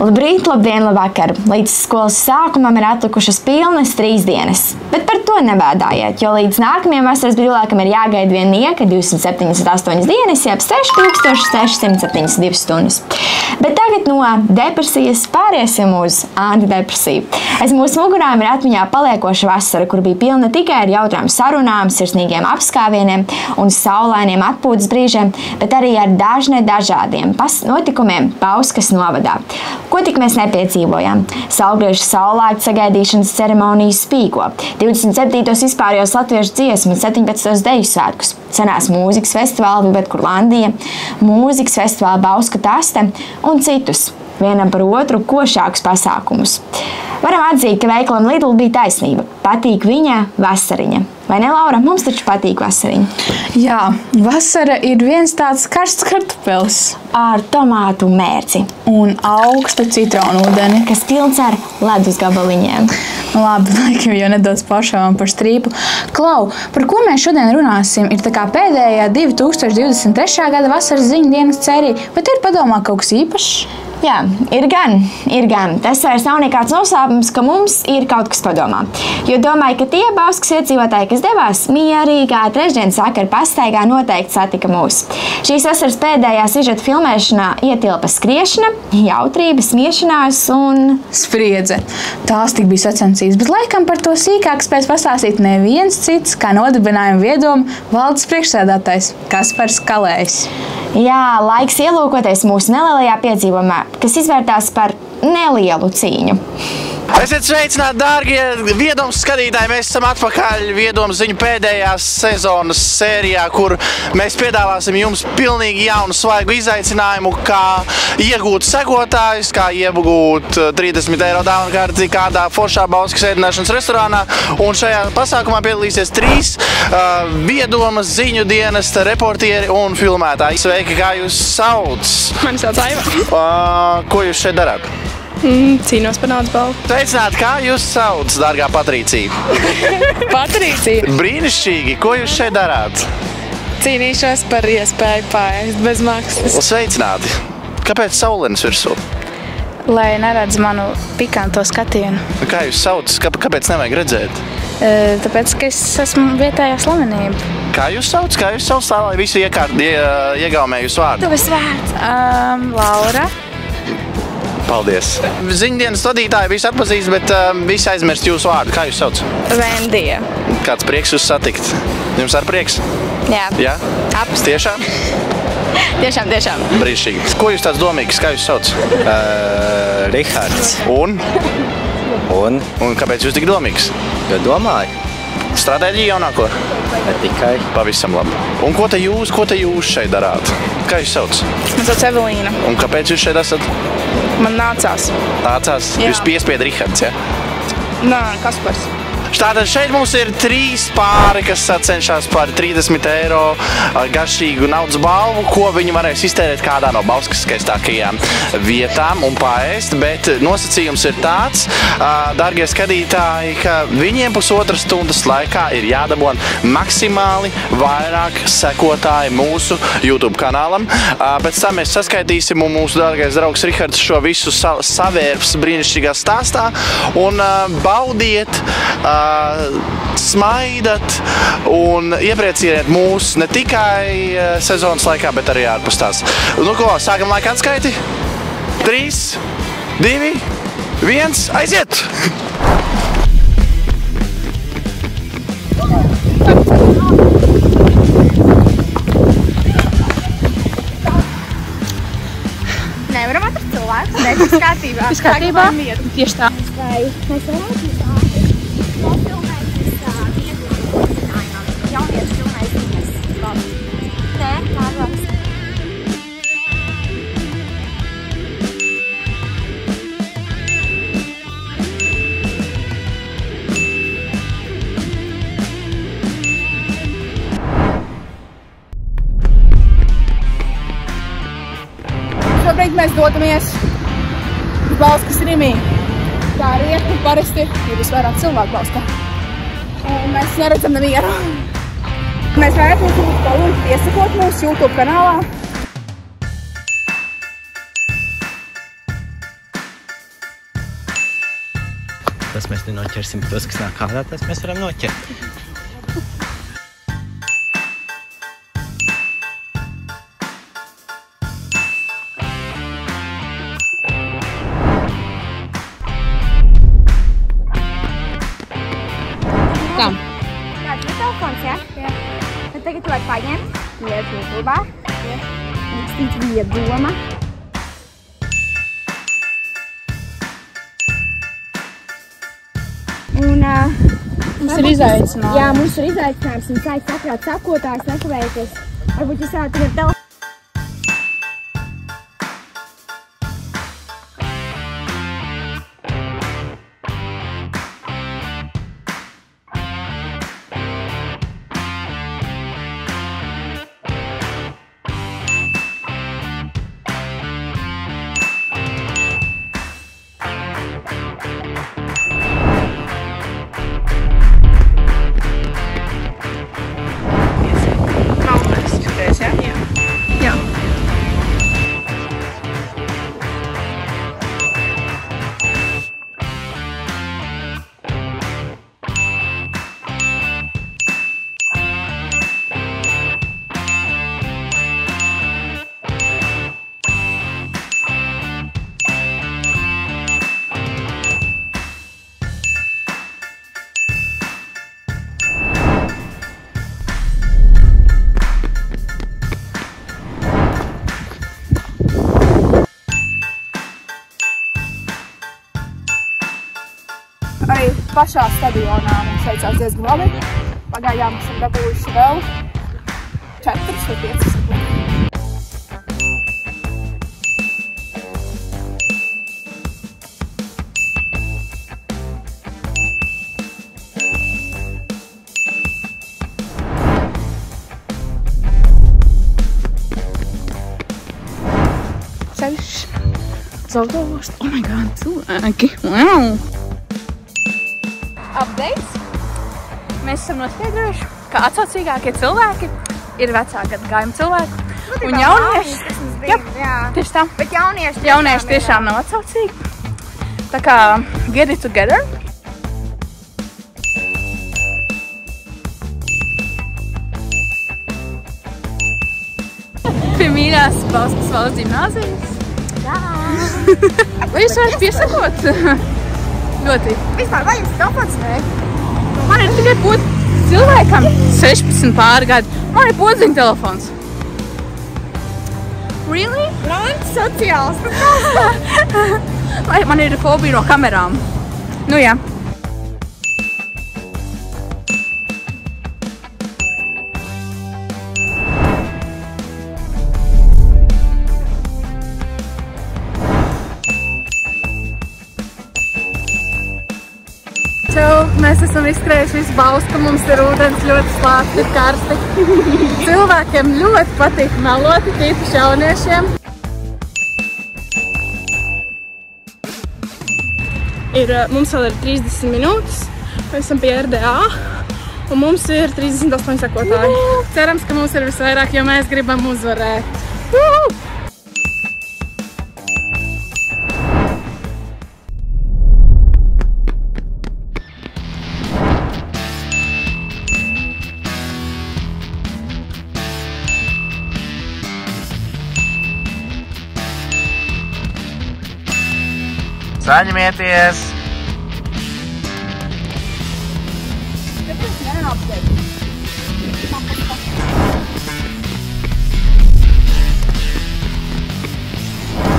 Labrīt, labdien, labvakar! Līdz skolas sākumam ir atlikušas pilnas 3 dienas. Bet par to nebēdājiet, jo līdz nākamajam vasaras brīvlākam ir jāgaida vien nieka 278 dienas, jeb 6672 stundas. Bet tagad no depresijas pāriesim uz antidepresiju. Aiz mūsu mugurām ir atmiņā paliekoša vasara, kur bija pilna tikai ar jautrām sarunām, sirsnīgiem apskāvieniem un saulainiem atpūtas brīžiem, bet arī ar dažādiem notikumiem Bauskas novadā. Ko tik mēs nepiedzīvojām? Saulgriežu saulēkta sagaidīšanas ceremonijas spīko, 27. vispārējos latviešu dziesmu un 17. deju svētkus, senās mūzikas festivālu Vibet Kurlandija, mūzikas festivālu Bausku taste un citus, vienam par otru košākus pasākumus. Varam atzīt, ka veikalam Lidl bija taisnība. Patīk viņa vasariņa. Vai ne, Laura? Mums taču patīk vasariņa. Jā, vasara ir viens tāds karsts kartupelis. Ar tomātu mērci. Un augstu citronu ūdeni. Kas pilns ar ledus gabaliņiem. Labi, laikam jau nedaudz pašām par strīpu. Klau, par ko mēs šodien runāsim, ir tā kā pēdējā 2023. gada vasaras ziņu dienas sērija, bet ir padomā kaut kas īpašs? Jā, ir gan. Tas vairs nav nekāds noslēpums, ka mums ir kaut kas padomā. Jo domāju, ka tie Bauskas iedzīvotāji, kas devās mierīgā trešdienas vakar pastaigā, noteikti satika mūs. Šīs vasaras pēdējā sižeta filmēšanā ietilpa skriešana, jautrība, smiešanās un spriedze. Tās tik bija sacensības, bet laikam par to sīkāk spēs pastāstīt neviens cits, kā nodibinājuma viedomu valdes priekšsēdētājs Kaspars Kalējs. Jā, laiks ielūkoties mūsu nelielajā piedzīvojumā, kas izvērtās par nelielu cīņu. Esiet sveicināti, dārgie Viedomas skatītāji! Mēs esam atpakaļ Viedomas ziņu pēdējās sezonas sērijā, kur mēs piedāvāsim jums pilnīgi jaunu svaigu izaicinājumu, kā iegūt sekotājus, kā iegūt 30 eiro dāvanu karti kādā foršā Bauskas ēdināšanas restorānā. Un šajā pasākumā piedalīsies 3 Viedomas ziņu dienesta reportieri un filmētāji. Sveiki, kā jūs sauc? Mani sauc Aiva. Ko jūs šeit darāt? Cīnos par naudas balvu. Sveicināti, kā jūs sauc, dārgā Patricija? Patricija. Brīnišķīgi, ko jūs šeit darāt? Cīnīšos par iespēju paēst bez maksas. Sveicināti. Kāpēc saulenes virsū? Lai neredz manu pikanto skatienu. Kā jūs sauc? Kāpēc nevajag redzēt? Tāpēc, ka es esmu vietējā slavenība. Kā jūs sauc? Kā jūs sauc tā, lai visi iegaumē jūsu vārdu? Tuvas vārds. Laura. Paldies. Ziņdienas vadītāji visi atpazīst, bet visi aizmirst jūsu vārdu. Kā jūs sauc? Vendija. Kāds prieks jūs satikt? Jums ar prieks? Jā. Jā? Tiešām? Tiešām. Brīnišķīgi. Ko jūs tāds domīgs? Kā jūs sauc? Rihards. Un? Un kāpēc jūs tik domīgs? Jo domāju. Stratēģiju jaunāko? Ne tikai. Pavisam labi. Un ko te jūs šeit darāt? Kā jūs sauc? Man sauc Evelīna. Un kāpēc jūs šeit esat? Man nācās. Nācās? Jā. Jūs piespied Rihards, ja? Nā, Kaspars. Tātad šeit mums ir 3 pāri, kas cenšas par 30 eiro garšīgu naudas balvu, ko viņi varēs iztērēt kādā no Bauskas skaistākajām vietām un paēst, bet nosacījums ir tāds, dārgie skatītāji, ka viņiem 1,5 stundas laikā ir jādabon maksimāli vairāk sekotāji mūsu YouTube kanālam. Pēc tam mēs saskaitīsim un mūsu dārgais draugs Rihards šo visu savērps brīnišķīgā stāstā un baudiet, smaidat un ieprieciniet mūs ne tikai sezonas laikā, bet arī ārpus tās. Nu ko, sākam laika atskaiti? 3, 2, 1, aiziet! Nevaram atrast cilvēku. Nē, viss kārtībā. Viss kārtībā? Tieši tā. Mēs varētu jauniešu filmēs ziņas. Nē, pārvāks. Šobrīd mēs dodamies uz Bauskas Rimī. Tā riet, un parasti ir visvairāk cilvēku Bauskā. Un mēs neredzam nevienu. Mēs varētu jums palūgt iesakot mūsu YouTube kanālā. Tas mēs nenoķersim. Tos, kas nāk ārā, tas mēs varam noķert. Kam? Kāds ir telefons, ja? Jā. Tad tagad tu vari paņemt, iet YouTube'ā, rakstīt viedoma. Un, Mums ir izaicinājums. Jā, mums ir izaicinājums un sākt sakrāt sakotājs, nekavēties. Varbūt jūs varētu tagad telefonu. Arī pašā stadionā mums veicās diezgan labi. Pagaidām esam dabūjuši vēl 4 vai 5 sekundes. Ceļš uz autoostu. Oh my god, cilvēki. Wow! Updates. Mēs esam noskaidrojuši, ka atsaucīgākie cilvēki ir vecāka gadagājuma cilvēki. Un jaunieši. Jā, tieši tā. Bet Jaunieši tiešām nav atsaucīgi. Tā kā get it together. Pie mīļās Bauskas valsts ģimnāzijas. Jā. Vai jūs varat piesakot? Ļoti. Vispār, vai jums telefons? Man ir tikai cilvēkam 16 pāri gadi. Man ir podziņa telefons. Really? Rāns sociāls. Vai man ir fobija no kamerām? Nu jā. Čau, mēs esam izskrējuši visu Bausku, mums ir ūdens ļoti slāpti, ir karsti. Cilvēkiem ļoti patīk meloti, tīpaši jauniešiem. Mums vēl ir 30 minūtes, mēs esam pie RDA un mums ir 38 sekotāji. Cerams, ka mums ir visvairāk, jo mēs gribam uzvarēt. Saņemieties!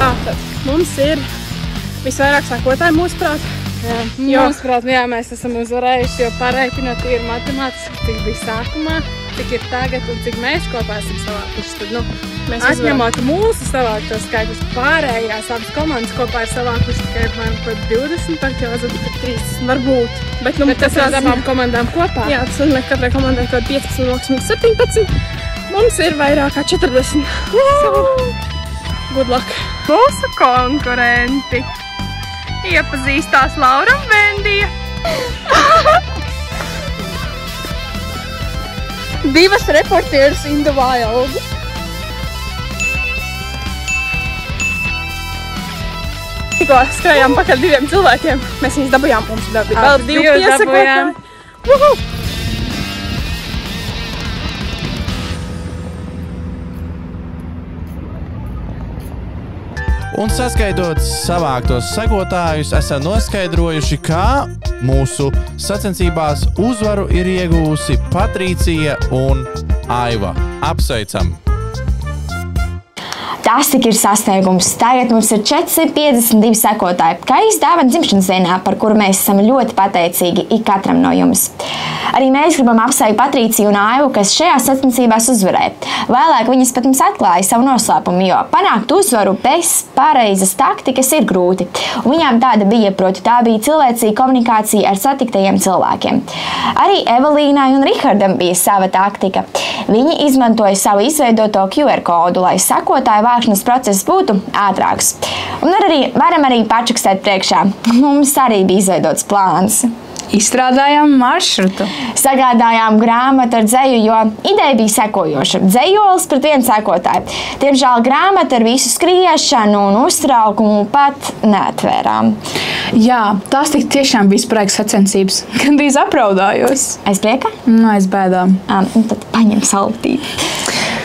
Tātad, mums ir visvairāk sekotāji mūsuprāt. Mūsuprāt, jā, mēs esam uzvarējuši, jo pareiķinot ir matemātiski, cik bija sākumā, cik ir tagad un cik mēs kopā esam savākuši. Tad, mēs atņemot mūsu savāktos skaitļus, pārējās abas komandas kopā ir savākuši tikai pat 20, pat jau esat 30 varbūt. Bet tas ir abām komandām kopā. Jā, tas nozīmē, ka katrai komandai kaut 15, maksimums 17. Mums ir vairāk kā 40. Good luck! Mūsu konkurenti iepazīstās Laura un Vendija. Divas reportieras in the wild. tikko skrējām pakaļ 2 cilvēkiem. Mēs viņus dabujām, mums bija vēl 2 piesakotāji. Un saskaidot savāktos sekotājus, esam noskaidrojuši, kā mūsu sacensībās uzvaru ir iegūsi Patricija un Aiva. Apsveicam! Tas tik ir sasniegums. Tagad mums ir 452 sekotāji, kā izdāvana dzimšanas dienā, par kuru mēs esam ļoti pateicīgi ikatram no jums. Arī mēs gribam apsveikt Patriciju un Aivu, kas šajās sacensībās uzvarēja. Vēlāk viņas pat mums atklāja savu noslēpumu, jo panākt uzvaru bez pareizas taktikas ir grūti. Un viņām tāda bija, proti tā bija cilvēcīga komunikācija ar satiktajiem cilvēkiem. Arī Evelīnai un Rihardam bija sava taktika. Viņi izmantoja savu izveidoto QR kodu, lai sekotāju vākšanas process būtu ātrāks. Un varam arī pačukstēt priekšā. Mums arī bija izveidots plāns. Izstrādājām maršrutu. Sagādājām grāmatu ar dzeju, jo ideja bija sekojoša. Dzejolis pret 1 sekotāju. Diemžēl grāmata ar visu skriešanu un uztraukumu pat neatvērām. Jā, tās tik tiešām bija spraigas sacensības. Gandrīz apraudājos. Aiz prieka? Aiz bēdām. Tad paņem saltīti.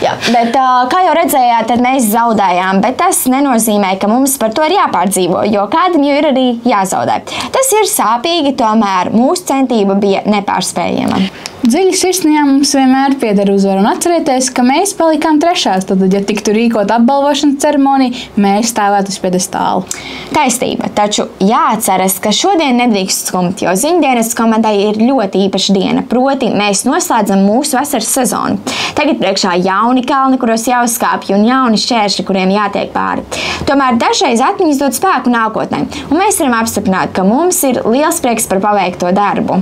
Jā, bet, kā jau redzējāt, tad mēs zaudējām, bet tas nenozīmē, ka mums par to ir jāpārdzīvo, jo kādam jau ir arī jāzaudē. Tas ir sāpīgi, tomēr mūsu centība bija nepārspējama. Dziļi sirsnījā mums vienmēr pieder uzvara, un atcerieties, ka mēs palikām 3. Tad, ja tiktu rīkot apbalvošanas ceremoniju, mēs stāvētu uz piedestālu. Taisnība, taču jāatceras, ka šodien nedrīkst skumt, jo ziņdienas komandai ir ļoti īpaša diena, proti mēs noslēdzam mūsu vasaras sezonu. Tagad priekšā jauni kalni, kuros jāuzkāpj, un jauni šķēršļi, kuriem jātiek pāri. Tomēr dažreiz atmiņas dod spēku nākotnē, un mēs varam apstiprināt, ka mums ir liels prieks par paveikto darbu.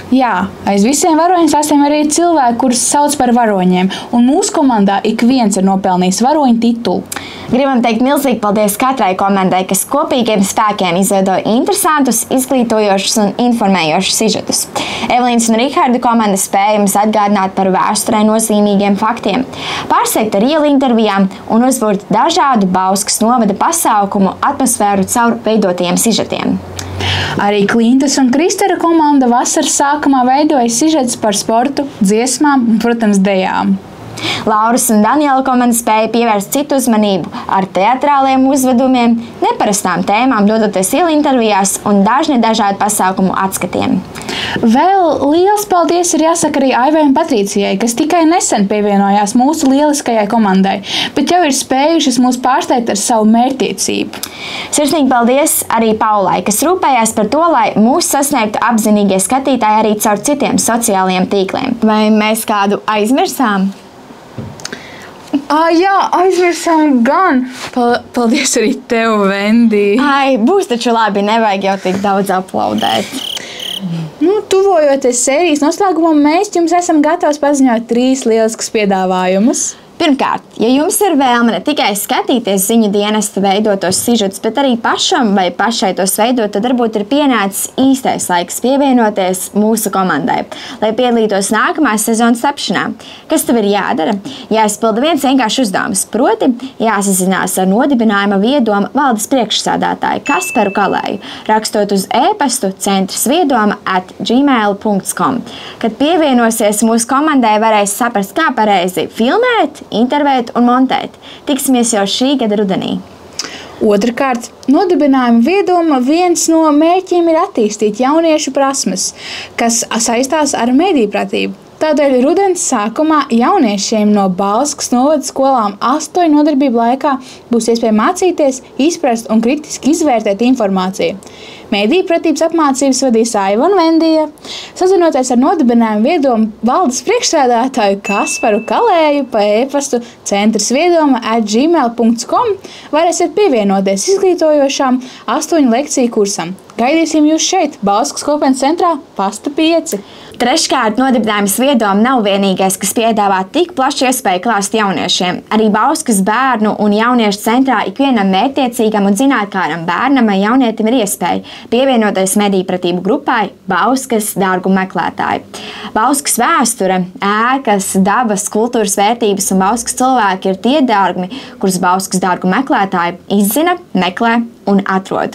Jā, aiz visiem varoņu stāstiem arī ir cilvēki, kurus sauc par varoņiem, un mūsu komandā ik viens ir nopelnījis varoņu titulu. Gribam teikt milzīgi paldies katrai komandai, kas kopīgiem spēkiem izveidoja interesantus, izglītojošus un informējošus sižetus. Evelīnas un Riharda komanda spēja mums atgādināt par vēsturē nozīmīgiem faktiem, pārsteigt ar ielu intervijām un uzbūrt dažādu Bauskas novada pasākumu atmosfēru caur veidotajiem sižetiem. Arī Klintas un Kristera komanda vasaras sākumā veidoja sižetus par sportu, dziesmām un, protams, dejām. Lauras un Daniela komanda spēja pievērst citu uzmanību ar teatrāliem uzvedumiem, neparastām tēmām, dodoties ielu intervijās un dažādu pasākumu atskatiem. Vēl liels paldies ir jāsaka arī Aivai un Patricijai, kas tikai nesen pievienojās mūsu lieliskajai komandai, bet jau ir spējušas mūs pārsteigt ar savu mērķtiecību. Sirsnīgi paldies arī Paulai, kas rūpējās par to, lai mūs sasniegtu apzinīgie skatītāji arī caur citiem sociālajiem tīkliem. Vai mēs kādu aizmirsām? Jā, aizmirsām gan. Paldies arī tev, Vendi. Būs taču labi, nevajag jau tik daudz aplaudēt. Tuvojoties sērijas noslēgumam, mēs jums esam gatavi paziņot 3 lieliskus piedāvājumus. Pirmkārt, ja jums ir vēlme ne tikai skatīties ziņu dienesta veidotos sižetus, bet arī pašam vai pašai tos veidot, tad varbūt ir pienācis īstais laiks pievienoties mūsu komandai, lai piedalītos nākamās sezonas tapšanā. Kas tev ir jādara? Jāizpilda viens vienkāršs uzdevums, proti jāsazinās ar nodibinājuma viedoma valdes priekšsādātāju Kasparu Kalēju, rakstot uz e-pastu centrsviedoma@gmail.com. Kad pievienosies mūsu komandai, varēs saprast, kā pareizi filmēt, intervēt un montēt. Tiksimies jau šī gada rudenī. Otrakārt, nodibinājuma viedoma viens no mērķiem ir attīstīt jauniešu prasmes, kas saistās ar medīpratību. Tādēļ rudens sākumā jauniešiem no Bauskas novada skolām 8 nodarbību laikā būs iespēja mācīties, izprast un kritiski izvērtēt informāciju. Medīpratības apmācības vadīs Aiva un Vendija. Sazinoties ar nodibinājumu viedomu valdes priekšsēdētāju Kasparu Kalēju pa e-pastu centrsviedoma@gmail.com varēsiet pievienoties izglītojošām 8 lekciju kursam. Gaidīsim jūs šeit, Bauskas kopienas centrā, pasta 5. Treškārt, nodibinājums viedoma nav vienīgais, kas piedāvā tik plašu iespēju klāst jauniešiem. Arī Bauskas bērnu un jauniešu centrā ikvienam mērķtiecīgam un zinātkāram bērnam vai jaunietim ir iespēja pievienoties medīpratību grupai Bauskas dārgu meklētāji. Bauskas vēsture, ēkas, dabas, kultūras vērtības un Bauskas cilvēki ir tie dārgumi, kurus Bauskas dārgu meklētāji izzina, meklē un atrod.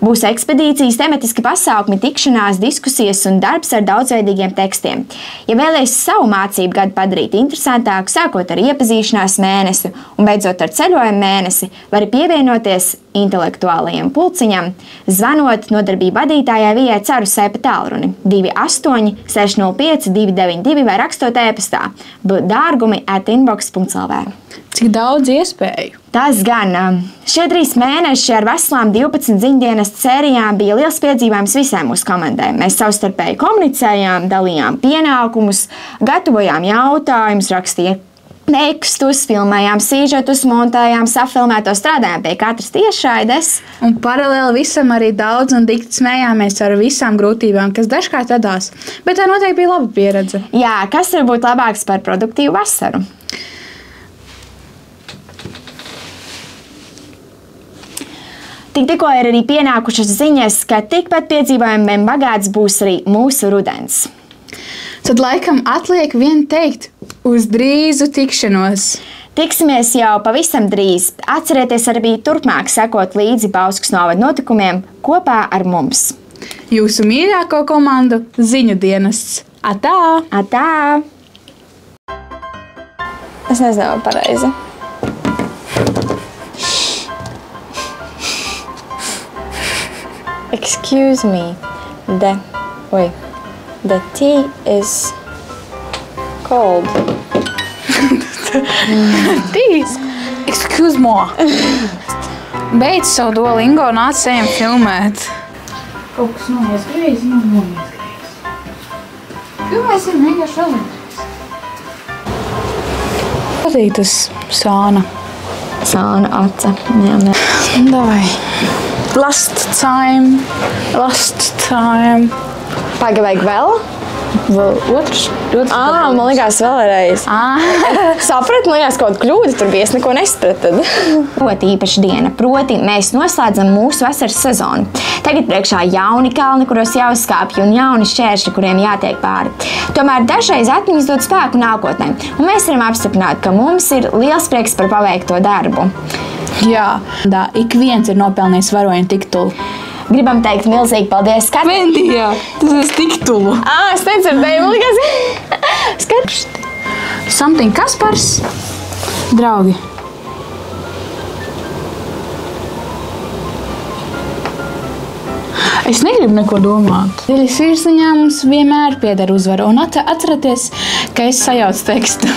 Būs ekspedīcijas, tematiski pasākumi, tikšanās, diskusijas un darbs ar daudzveidīgiem tekstiem. Ja vēlies savu mācību gadu padarīt interesantāku, sākot ar iepazīšanās mēnesi un beidzot ar ceļojumu mēnesi, vari pievienoties intelektuālajiem pulciņam, zvanot nodarbību vadītājai Vijai Carusai pa tālruni 28 605 292 vai rakstot e-pastā dārgumi@inbox.lv. Cik daudz iespēju? Tas gan. Šie 3 mēneši ar veselām 12 ziņdienas sērijām bija liels piedzīvojums visai mūsu komandai. Mēs savstarpēji komunicējām, dalījām pienākumus, gatavojām jautājumus, rakstījām tekstus, filmējām sīžetus, montējām, safilmēto, strādājām pie katras tiešraides. Un paralēli visam arī daudz un dikti smējāmies ar visām grūtībām, kas dažkārt radās. Bet tā noteikti bija laba pieredze. Jā, kas var būt labāks par produktīvu vasaru? Tikko ir arī pienākušas ziņas, ka tikpat piedzīvojumiem bagāts būs arī mūsu rudens. Tad laikam atliek vien teikt uz drīzu tikšanos. Tiksimies jau pavisam drīz. Atcerieties arī turpmāk sekot līdzi Bauskas novada notikumiem kopā ar mums. Jūsu mīļāko komandu ziņu dienests. Atā! Atā! Es nezinu pareizi. Excuse me, the tea is cold. Please, excuse me. Beidz savu Duolingo un nāc ejam filmēt. Kaut kas noies greizi, noies greizi. Filmēsim vienkārši vēlreiz. Patīk tas sāna. Sāna aca. Jā. Davai. Last time. Paga vajag vēl? Vēl otrs. Man likās vēlreiz. Sapratu, man likās kaut kļūda, tur bija, es neko nespratu. Ļoti īpaša diena, proti mēs noslēdzam mūsu vasaras sezonu. Tagad priekšā jauni kalni, kuros jāuzkāpj, un jauni šķēršļi, kuriem jātiek pāri. Tomēr dažreiz atmiņas dod spēku nākotnē, un mēs varam apstiprināt, ka mums ir liels prieks par paveikto darbu. Jā, ik viens ir nopelnījis varoņu tiktulu. Gribam teikt milzīgi paldies Katrai. Vendijā, tas ir tiktulu. Es nedzirdēju, man likās. Skats. Something Kaspars. Draugi. Es negribu neko domāt. Dziļas sirsniņā mums vienmēr pieder uzvara. Un atcerieties, ka es sajaucu tekstu.